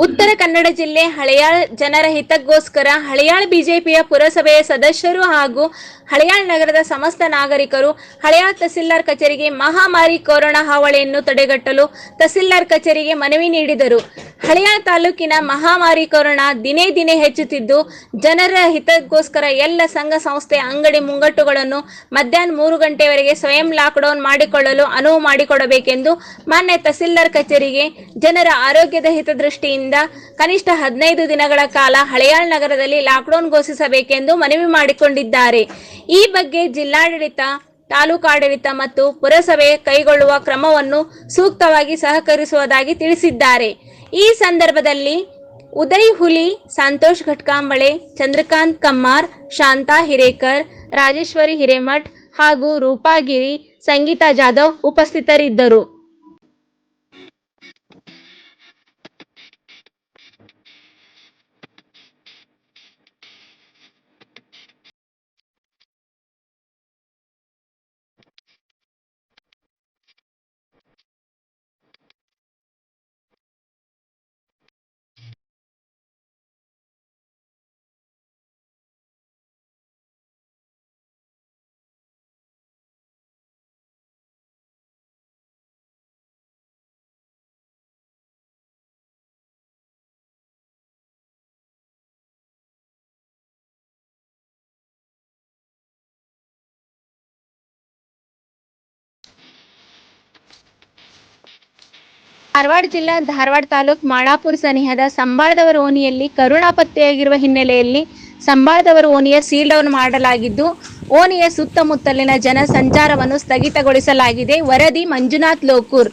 ಉತ್ತರ ಕನ್ನಡ ಜಿಲ್ಲೆ ಹಳಿಯಾಳ ಜನರ ಹಿತಕ್ಕೋಸ್ಕರ ಹಳಿಯಾಳ ಬಿಜೆಪಿಯ ಪುರಸಭೆಯ ಸದಸ್ಯರು ಹಾಗೂ ಹಳಿಯಾಳ ನಗರದ ಸಮಸ್ತ ನಾಗರಿಕರು ಹಳಿಯಾಳ ತಹಸೀಲ್ದಾರ್ ಕಚೇರಿಗೆ ಮಹಾಮಾರಿ ಕೊರೋನಾ ಹಾವಳಿಯನ್ನು ತಡೆಗಟ್ಟಲು ತಹಸೀಲ್ದಾರ್ ಕಚೇರಿಗೆ ಮನವಿ ನೀಡಿದರು. ಹಳಿಯಾಳ ತಾಲೂಕಿನ ಮಹಾಮಾರಿ ಕೊರೋನಾ ದಿನೇ ದಿನೇ ಹೆಚ್ಚುತ್ತಿದ್ದು, ಜನರ ಹಿತಕ್ಕೋಸ್ಕರ ಎಲ್ಲ ಸಂಘ ಸಂಸ್ಥೆ ಅಂಗಡಿ ಮುಂಗಟ್ಟುಗಳನ್ನು ಮಧ್ಯಾಹ್ನ 3 ಗಂಟೆಯವರೆಗೆ ಸ್ವಯಂ ಲಾಕ್ಡೌನ್ ಮಾಡಿಕೊಳ್ಳಲು ಅನುವು ಮಾಡಿಕೊಡಬೇಕೆಂದು ಮಾನ್ಯ ತಹಸೀಲ್ದಾರ್ ಕಚೇರಿಗೆ ಜನರ ಆರೋಗ್ಯದ ಹಿತದೃಷ್ಟಿಯಿಂದ ಕನಿಷ್ಠ 15 ದಿನಗಳ ಕಾಲ ಹಳಿಯಾಳ ನಗರದಲ್ಲಿ ಲಾಕ್ಡೌನ್ ಘೋಷಿಸಬೇಕೆಂದು ಮನವಿ ಮಾಡಿಕೊಂಡಿದ್ದಾರೆ. ಈ ಬಗ್ಗೆ ಜಿಲ್ಲಾಡಳಿತ, ತಾಲೂಕಾಡಳಿತ ಮತ್ತು ಪುರಸಭೆ ಕೈಗೊಳ್ಳುವ ಕ್ರಮವನ್ನು ಸೂಕ್ತವಾಗಿ ಸಹಕರಿಸುವುದಾಗಿ ತಿಳಿಸಿದ್ದಾರೆ. ಈ ಸಂದರ್ಭದಲ್ಲಿ ಉದಯ್ ಹುಲಿ, ಸಂತೋಷ್ ಘಟ್ಕಾಂಬಳೆ, ಚಂದ್ರಕಾಂತ್ ಕಮ್ಮಾರ್, ಶಾಂತಾ ಹಿರೇಕರ್, ರಾಜೇಶ್ವರಿ ಹಿರೇಮಠ್ ಹಾಗೂ ರೂಪಾಗಿರಿ, ಸಂಗೀತಾ ಜಾಧವ್ ಉಪಸ್ಥಿತರಿದ್ದರು. ಧಾರವಾಡ ಜಿಲ್ಲಾ ಧಾರವಾಡ ತಾಲೂಕು ಮಾಳಾಪುರ ಸನಿಹದ ಸಂಬಾಳದವರ ಓಣಿಯಲ್ಲಿ ಕರೋನಾ ಪತ್ತೆಯಾಗಿರುವ ಹಿನ್ನೆಲೆಯಲ್ಲಿ ಸಂಬಾಳದವರ ಓಣಿಯ ಸೀಲ್ ಡೌನ್ ಮಾಡಲಾಗಿದ್ದು, ಓಣಿಯ ಸುತ್ತಮುತ್ತಲಿನ ಜನ ಸಂಚಾರವನ್ನು ಸ್ಥಗಿತಗೊಳಿಸಲಾಗಿದೆ. ವರದಿ ಮಂಜುನಾಥ್ ಲೋಕೂರ್.